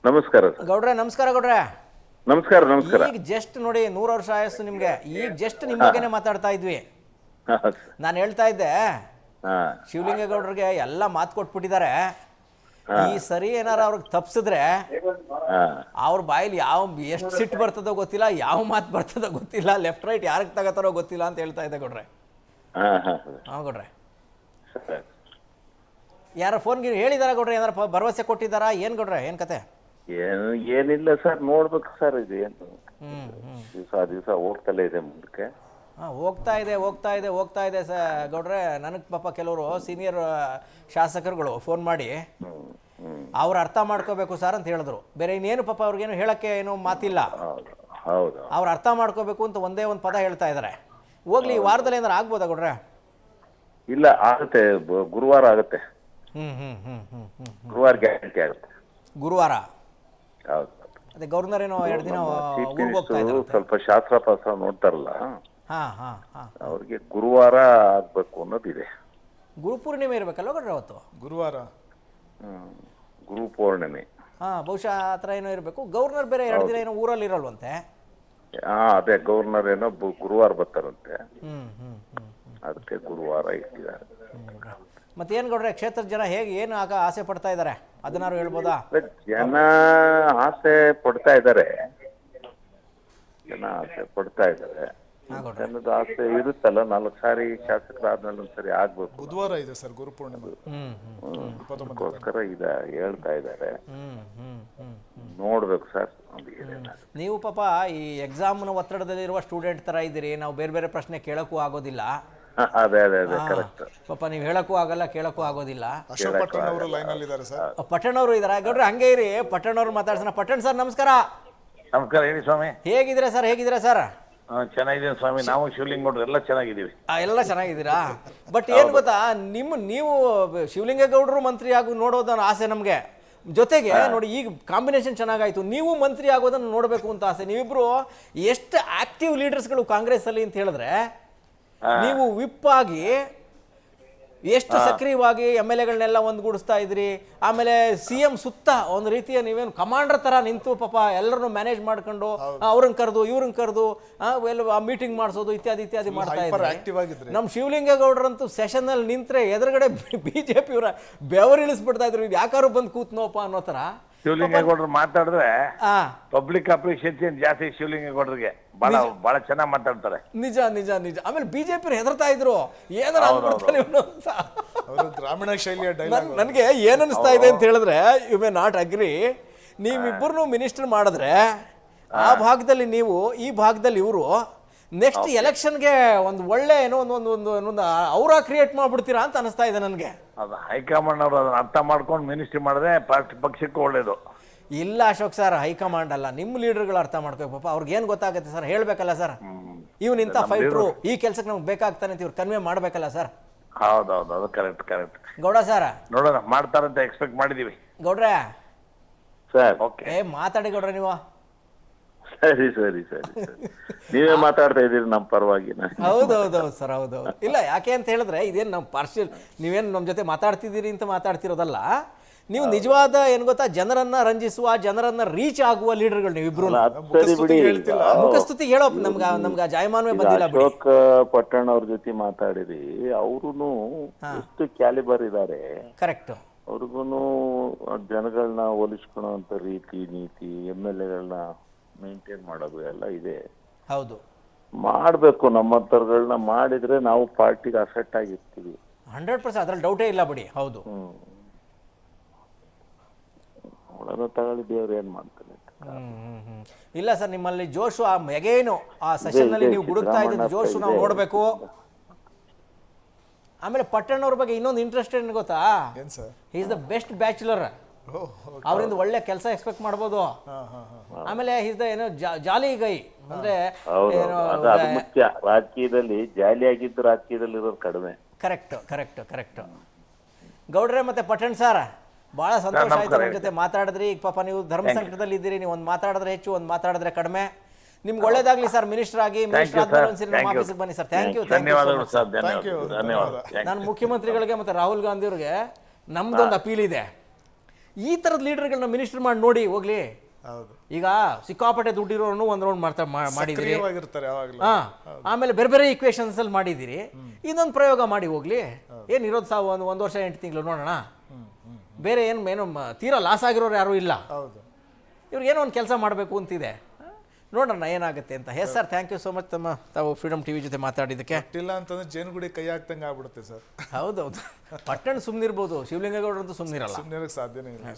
ನಮಸ್ಕಾರ ಸರ್. ಗೌಡ್ರೆ ನಮಸ್ಕಾರ ಗೌಡ್ರೆ. ನಮಸ್ಕಾರ ನಮಸ್ಕಾರ. ಈಗ ಜಸ್ಟ್ ನೋಡಿ 100 ವರ್ಷ ಆಯಸ್ಸು ನಿಮ್ಗೆ. ಈಗ ಜಸ್ಟ್ ನಿಮ್ಮ ಬಗ್ಗೆನೇ ಮಾತಾಡ್ತಾ ಇದ್ವಿ. ನಾನು ಹೇಳ್ತಾ ಇದ್ದೆ ಶಿವಲಿಂಗೇಗೌಡರಿಗೆ ಎಲ್ಲ ಮಾತು ಕೊಟ್ಬಿಟ್ಟಿದ್ದಾರೆ. ಈ ಸರಿ ಏನಾರ ಅವ್ರಿಗೆ ತಪ್ಸಿದ್ರೆ ಅವ್ರ ಬಾಯಲ್ಲಿ ಎಷ್ಟು ಸಿಟ್ಟು ಬರ್ತದೋ ಗೊತ್ತಿಲ್ಲ, ಯಾವ ಮಾತು ಬರ್ತದೋ ಗೊತ್ತಿಲ್ಲ, ಲೆಫ್ಟ್ ರೈಟ್ ಯಾರಿಗೆ ತಗೋತಾರೋ ಗೊತ್ತಿಲ್ಲ ಅಂತ ಹೇಳ್ತಾ ಇದ್ದೆ ಗೌಡ್ರೆ. ಹಾಂ ಗೌಡ್ರೆ, ಯಾರ ಫೋನ್ಗೆ ಹೇಳಿದಾರ ಗೌಡ್ರೆ? ಏನಾರ ಭರವಸೆ ಕೊಟ್ಟಿದ್ದಾರಾ? ಏನು ಗೌಡ್ರೆ, ಏನು ಕತೆ? ಏನಿಲ್ಲ ಸರ್, ನೋಡ್ಬೇಕು ಸರ್. ಇದು ಏನು ದಿವಸ ಹೋಗ್ತಲೇ ಇದೆ ಮುಂದಕ್ಕೆ. ಹೋಗ್ತಾ ಇದೆ ಗೌಡ್ರೆ. ನನಗೆ ಪಾಪ ಕೆಲವರು ಸೀನಿಯರ್ ಶಾಸಕರುಗಳು ಫೋನ್ ಮಾಡಿ ಅವ್ರು ಅರ್ಥ ಮಾಡ್ಕೋಬೇಕು ಸರ್ ಅಂತ ಹೇಳಿದ್ರು. ಬೇರೆ ಇನ್ನೇನು ಪಾಪ ಅವ್ರಿಗೇನು ಹೇಳಕ್ಕೆ ಏನೋ ಮಾತಿಲ್ಲ. ಹೌದು, ಅವ್ರು ಅರ್ಥ ಮಾಡ್ಕೋಬೇಕು ಅಂತ ಒಂದೇ ಒಂದು ಪದ ಹೇಳ್ತಾ ಇದ್ದಾರೆ. ಹೋಗ್ಲಿ, ಈ ವಾರದಲ್ಲಿ ಏನಾರು ಆಗ್ಬೋದಾ ಗೌಡ್ರೆ? ಇಲ್ಲ, ಆಗುತ್ತೆ. ಗುರುವಾರ ಆಗುತ್ತೆ. ಗುರುವಾರ ಗ್ಯಾರಂಟಿ ಆಗುತ್ತೆ. ಗುರುವಾರ? ಹೌದು. ಅದೇ ಗವರ್ನರ್ ಏನೋ 2 ದಿನ ಊರಿಗೆ ಹೋಗ್ತಾ ಇದ್ದಾರೆ. ಸ್ವಲ್ಪ ಶಾಸ್ತ್ರ ನೋಡ್ತಾರಲ್ಲ, ಅವ್ರಿಗೆ ಗುರುವಾರ ಆಗ್ಬೇಕು ಅನ್ನೋದಿದೆ. ಗುರುಪೂರ್ಣಿಮೆ ಇರ್ಬೇಕಲ್ಲ ಗೌಡ್ರೆ ಅವತ್ತು? ಗುರುವಾರ ಗುರು ಪೂರ್ಣಿಮೆ. ಬಹುಶಃ ಆ ಥರ ಏನೋ ಇರಬೇಕು. ಗವರ್ನರ್ ಬೇರೆ 2 ದಿನ ಏನೋ ಊರಲ್ಲಿ ಇರಲ್ವಂತೆ. ಅದೇ ಗವರ್ನರ್ ಏನೋ ಗುರುವಾರ ಬರ್ತಾರಂತೆ, ಅದಕ್ಕೆ ಗುರುವಾರ ಇಟ್ಟಿದ್ದಾರೆ. ಮತ್ತೇನು ಗೌಡ್ರೆ, ಕ್ಷೇತ್ರದ ಜನ ಹೇಗೆ ಏನು ಆಸೆ ಪಡ್ತಾ ಇದ್ದಾರೆ ಅದನ್ನಾರು ಹೇಳ್ಬೋದಾ? ಜನ ಆಸೆ ಪಡ್ತಾ ಇದ್ದಾರೆ. ಜನದ ಆಸೆ ಇರುತ್ತಲ್ಲ, 4 ಸಾರಿ ಶಾಸಕರಾದ್ಮೇಲೆ ಒಂದ್ಸರಿ ಆಗ್ಬೇಕು. ಬುಧವಾರ ಇದೆ ಸರ್ ಗುರುಪೂರ್ಣಿಮೆ, ಅದಕ್ಕೋಸ್ಕರ ಹೇಳ್ತಾ ಇದ್ದಾರೆ. ನೋಡ್ಬೇಕು ಸರ್. ನೀವು ಪಾಪ ಈ ಎಕ್ಸಾಮ್ನ ಒತ್ತಡದಲ್ಲಿರುವ ಸ್ಟೂಡೆಂಟ್ ತರ ಇದ್ದೀರಿ. ನಾವು ಬೇರೆ ಬೇರೆ ಪ್ರಶ್ನೆ ಕೇಳಕ್ಕೂ ಆಗೋದಿಲ್ಲ. ಅದೇ ಕರೆಕ್ಟ್. ಪಾಪ ನೀವು ಹೇಳಕ್ಕೂ ಆಗಲ್ಲ, ಕೇಳಕ್ಕೂ ಆಗೋದಿಲ್ಲ. ಅಶೋಕ್ ಪಟ್ಟಣ್ ಅವರು ಲೈನ್ ಅಲ್ಲಿ ಇದ್ದಾರೆ ಸರ್. ಪಟ್ಟಣ್ ಅವರು ಇದಾರೆ ಗೌಡ್ರೆ? ಹಂಗೆ ಇರಿ, ಪಟ್ಟಣ್ ಅವ್ರು ಮಾತಾಡ್ಸೋಣ. ಪಟ್ಟಣ್ ಸರ್ ನಮಸ್ಕಾರ. ನಮಸ್ಕಾರ, ಹೇಳಿ ಸ್ವಾಮಿ. ಹೇಗಿದ್ದೀರಾ ಸರ್? ಚೆನ್ನಾಗಿದ್ದೀನಿ ಸ್ವಾಮಿ. ನಾವು ಶಿವಲಿಂಗೇಗೌಡರು ಎಲ್ಲ ಚೆನ್ನಾಗಿದ್ದೀವಿ. ಎಲ್ಲ ಚೆನ್ನಾಗಿದ್ದೀರಾ? ಬಟ್ ಏನು ಗೊತ್ತಾ, ನೀವು ಶಿವಲಿಂಗೇಗೌಡರು ಮಂತ್ರಿ ಆಗಿ ನೋಡೋದನ್ನ ಆಸೆ ನಮಗೆ. ಜೊತೆಗೆ ನೋಡಿ, ಈಗ ಕಾಂಬಿನೇಷನ್ ಚೆನ್ನಾಗಾಯ್ತು. ನೀವು ಮಂತ್ರಿ ಆಗೋದನ್ನು ನೋಡಬೇಕು ಅಂತ ಆಸೆ. ನೀವಿಬ್ರು ಎಷ್ಟು ಆಕ್ಟಿವ್ ಲೀಡರ್ಸ್ಗಳು ಕಾಂಗ್ರೆಸ್ ಅಲ್ಲಿ ಅಂತ ಹೇಳಿದ್ರೆ, ನೀವು ವಿಪ್ ಆಗಿ ಎಷ್ಟು ಸಕ್ರಿಯವಾಗಿ MLA-ಗಳನ್ನೆಲ್ಲ ಒಂದುಗೂಡಿಸ್ತಾ ಇದ್ರಿ. ಆಮೇಲೆ CM ಸುತ್ತ ಒಂದು ರೀತಿಯ ನೀವೇನು ಕಮಾಂಡರ್ ತರ ನಿಂತು ಪಾಪ ಎಲ್ಲರನ್ನು ಮ್ಯಾನೇಜ್ ಮಾಡ್ಕೊಂಡು ಅವ್ರನ್ನ ಕರೆದು ಇವ್ರನ್ನ ಕರೆದು ಮೀಟಿಂಗ್ ಮಾಡಿಸೋದು ಇತ್ಯಾದಿ ಮಾಡ್ತಾ ಇದ್ರಿ. ನಮ್ಮ ಶಿವಲಿಂಗೇಗೌಡರಂತೂ ಸೆಷನ್ ಅಲ್ಲಿ ನಿಂತ್ರೆ ಎದುರುಗಡೆ BJP ಅವರ ಬೆವರಿಳಿಸ್ಬಿಡ್ತಾ ಇದ್ರು. ಯಾಕಾರು ಬಂದು ಕೂತ್ನೋಪ ಅನ್ನೋ ತರ. ಶಿವಲಿಂಗೇಗೌಡರು ಮಾತಾಡಿದ್ರೆ ಪಬ್ಲಿಕ್ ಅಪ್ರಿಷಿಯೇಷನ್ ಜಾಸ್ತಿ ಶಿವಲಿಂಗೇಗೌಡರಿಗೆ. ಬಹಳ ಚೆನ್ನಾಗಿ ಮಾತಾಡ್ತಾರೆ. ನಿಜ. ಆಮೇಲೆ BJP ಹೆದರ್ತಾ ಇದ್ರು, ಏನಾರ ಗ್ರಾಮೀಣ ಶೈಲಿಯ ಡೈಲಾಗ್. ನನಗೆ ಏನ್ ಅನಿಸ್ತಾ ಇದೆ ಅಂತ ಹೇಳಿದ್ರೆ, ಯು ಮೇ ನಾಟ್ ಅಗ್ರಿ, ನೀವಿಬ್ಬರನ್ನು ಮಿನಿಸ್ಟರ್ ಮಾಡಿದ್ರೆ ಆ ಭಾಗದಲ್ಲಿ ನೀವು, ಈ ಭಾಗದಲ್ಲಿ ಇವರು, ನೆಕ್ಸ್ಟ್ ಎಲೆಕ್ಷನ್ಗೆ ಒಂದು ಒಳ್ಳೆ ಏನೋ ಒಂದು ಅವರ ಕ್ರಿಯೇಟ್ ಮಾಡ್ಬಿಡ್ತೀರಾ ಅಂತ ಅನಿಸ್ತಾ ಇದೆ ನನಗೆ. ಅದು ಹೈಕಮಾಂಡ್ ಅವರು ಅದನ್ನ ಅರ್ಥ ಮಾಡ್ಕೊಂಡು ಮಿನಿಸ್ಟ್ರಿ ಮಾಡಿದ್ರೆ ಪಕ್ಷಕ್ಕೆ ಒಳ್ಳೇದು. ಇಲ್ಲ ಅಶೋಕ್ ಸರ್, ಹೈಕಮಾಂಡ್ ಅಲ್ಲ, ನಿಮ್ಮ ಲೀಡರ್ಗಳು ಅರ್ಥ ಮಾಡ್ಕೋ. ಪಾಪ ಅವ್ರಿಗೆ ಏನು ಗೊತ್ತಾಗುತ್ತೆ ಸರ್, ಹೇಳ್ಬೇಕಲ್ಲ ಸರ್. ಇವ್ನು ಇಂಥ ಫೈಟ್ರು, ಈ ಕೆಲ್ಸಕ್ಕೆ ನಮ್ಗೆ ಬೇಕಾಗ್ತಾನೆ ಅಂತ ಇವ್ರು ಕನ್ವೆ ಮಾಡ್ಬೇಕಲ್ಲ ಸರ್. ಹೌದೌದು, ಅದು ಕರೆಕ್ಟ್. ಗೌಡ ಸರ್, ನೋಡೋಣ, ಮಾಡ್ತಾರಂತ ಎಕ್ಸ್ಪೆಕ್ಟ್ ಮಾಡಿದೀವಿ. ಗೌಡ್ರೆ ಸರ್, ಮಾತಾಡಿ ಗೌಡ್ರೆ ನೀವು. ಸರಿ ನೀವೇ ಮಾತಾಡ್ತಾ ಇದ್ದೀರಿ ನಮ್ಮ ಪರವಾಗಿ. ಹೌದೌದು ಸರ್, ಹೌದೌದು. ಇಲ್ಲ, ಯಾಕೆ ಅಂತ ಹೇಳಿದ್ರೆ, ಇದೇನು ನಮ್ಮ ಪಾರ್ಷಿಯಲ್, ನೀವೇನು ನಮ್ಮ ಜೊತೆ ಮಾತಾಡ್ತಿದ್ದೀರಿ ಅಂತ ಮಾತಾಡ್ತಿರೋದಲ್ಲ. ನೀವು ನಿಜವಾದ ಏನು ಗೊತ್ತಾ, ಜನರನ್ನ ರಂಜಿಸುವ, ಜನರನ್ನ ರೀಚ್ ಆಗುವ ಲೀಡರ್ಗಳು ನೀವಿಬ್ರು. ಮುಖಸ್ತುತಿ ಹೇಳೋ ನಮ್ಗೆ ಜಾಯಮಾನವೇ ಬಂದಿಲ್ಲ. ಅಶೋಕ್ ಪಟ್ಟಣ್ ಅವ್ರ ಜೊತೆ ಮಾತಾಡಿರಿ, ಅವ್ರು ಎಷ್ಟು ಕ್ಯಾಲಿಬರ್ ಇದ್ದಾರೆ. ಕರೆಕ್ಟ್. ಅವ್ರಿಗೂ ಜನಗಳನ್ನ ಹೋಲಿಸ್ಕೊಳ್ಳುವಂತ ರೀತಿ, ನೀತಿ, MLA-ಗಳನ್ನ ಮೇಂಟೈನ್ ಮಾಡೋದು ಎಲ್ಲ ಇದೆ. ಹೌದು, ಮಾಡ್ಬೇಕು. ನಮ್ಮಂತರ್ಗಳನ್ನ ಮಾಡಿದ್ರೆ ನಾವು ಪಾರ್ಟಿಗೆ ಅಸೆಟ್ ಆಗಿರ್ತೀವಿ. 100%, ಅದ್ರಲ್ಲಿ ಡೌಟೇ ಇಲ್ಲ ಬಿಡಿ. ಹೌದು, ತಗೊಳ್ಳಿ, ದೇವ್ರು ಏನ್ ಮಾಡ್ತಾನೆ. ಇಲ್ಲ ಸರ್, ನಿಮ್ಮಲ್ಲಿ ಜೋಶು, ಆ ಮೆಗೇನು ಆ ಸೆಷನ್ ನಲ್ಲಿ ನೀವು ಗುಡುಕ್ತಾ ಇದ್ದ ಜೋಶು ನಾವು ನೋಡ್ಬೇಕು. ಆಮೇಲೆ ಪಟ್ಟಣ್ ಅವ್ರ ಬಗ್ಗೆ ಇನ್ನೊಂದು ಇಂಟ್ರೆಸ್ಟ್ ಏನು ಗೊತ್ತಾ, he is the best bachelor. ಅವರಿಂದ ಒಳ್ಳೆ ಕೆಲಸ ಎಕ್ಸ್ಪೆಕ್ಟ್ ಮಾಡ್ಬೋದು. ಆಮೇಲೆ ಹಿಸ್ ದ ಏನೋ ಜಾಲಿ ಗೈ, ಅಂದ್ರೆ ಮುಖ್ಯ. ರಾಜಕೀಯದಲ್ಲಿ ಜಾಲಿಯಾಗಿದ್ದು ರಾಜಕೀಯದಲ್ಲಿ ಇರೋದು ಕಡಿಮೆ. ಕರೆಕ್ಟ್. ಗೌಡ್ರೆ ಮತ್ತೆ ಪಟ್ಟಣ್ ಸರ್, ಬಹಳ ಸಂತೋಷ ಆಯ್ತು ನಿಮ್ಮ ಜೊತೆ ಮಾತಾಡಿದ್ರಿ. ಈಗ ಪಾಪ ನೀವು ಧರ್ಮ ಸಂಕಟದಲ್ಲಿ ಇದ್ದೀರಿ, ನೀವು ಒಂದು ಮಾತಾಡಿದ್ರೆ ಹೆಚ್ಚು, ಒಂದು ಮಾತಾಡಿದ್ರೆ ಕಡಿಮೆ. ನಿಮ್ಗೆ ಒಳ್ಳೇದಾಗ್ಲಿ ಸರ್. ಮಿನಿಸ್ಟರ್ ಆಗಿ ಒಂದ್ಸರಿ ನಮ್ಮ ಆಫೀಸಿಗೆ ಬನ್ನಿ ಸರ್. Thank you. ನಾನು ಮುಖ್ಯಮಂತ್ರಿಗಳಿಗೆ ಮತ್ತೆ ರಾಹುಲ್ ಗಾಂಧಿ ಅವ್ರಿಗೆ ನಮ್ದೊಂದು ಅಪೀಲ್ ಇದೆ. ಈ ಥರದ ಲೀಡರ್ಗಳನ್ನ ಮಿನಿಸ್ಟರ್ ಮಾಡಿ ನೋಡಿ ಹೋಗ್ಲಿ. ಹೌದು, ಈಗ ಸಿಕ್ಕಾಪಟ್ಟೆ ದುಡ್ಡಿರೋನು ಒಂದು ರೌಂಡ್ ಮಾಡಿದಿರಿ, ಸಕ್ರಿಯವಾಗಿರ್ತಾರೆ ಯಾವಾಗಲೂ. ಆಮೇಲೆ ಬೇರೆ ಬೇರೆ ಈಕ್ವೇಷನ್ಸ್ ಅಲ್ಲಿ ಮಾಡಿದಿರಿ, ಇನ್ನೊಂದು ಪ್ರಯೋಗ ಮಾಡಿ ಹೋಗ್ಲಿ. ಏನು ಇರೋದು ಸಾವು ಒಂದು ವರ್ಷ 8 ತಿಂಗಳು ನೋಡೋಣ. ಬೇರೆ ಏನು ತೀರಾ ಲಾಸ್ ಆಗಿರೋರು ಯಾರೂ ಇಲ್ಲ. ಹೌದು, ಇವ್ರಿಗೇನೋ ಒಂದು ಕೆಲಸ ಮಾಡಬೇಕು ಅಂತಿದೆ, ನೋಡೋಣ ಏನಾಗುತ್ತೆ ಅಂತ. Yes sir, thank you so much ತಾವು ಫ್ರೀಡಮ್ ಟಿವಿ ಜೊತೆ ಮಾತಾಡಿದ್ದಕ್ಕೆ. ಇಲ್ಲ ಅಂತಂದ್ರೆ ಜೇನುಗುಡಿ ಕೈ ಹಾಕ್ದಂಗೆ ಆಗ್ಬಿಡುತ್ತೆ ಸರ್. ಹೌದೌದು, ಪಟ್ಟಣ ಸುಮ್ಮನಿರ್ಬೋದು, ಶಿವಲಿಂಗೇಗೌಡರಂತೂ ಸುಮ್ಮನಿರಲ್ಲ. ಸುಮ್ಮನೆ ಸಾಧ್ಯನೇ ಇಲ್ಲ.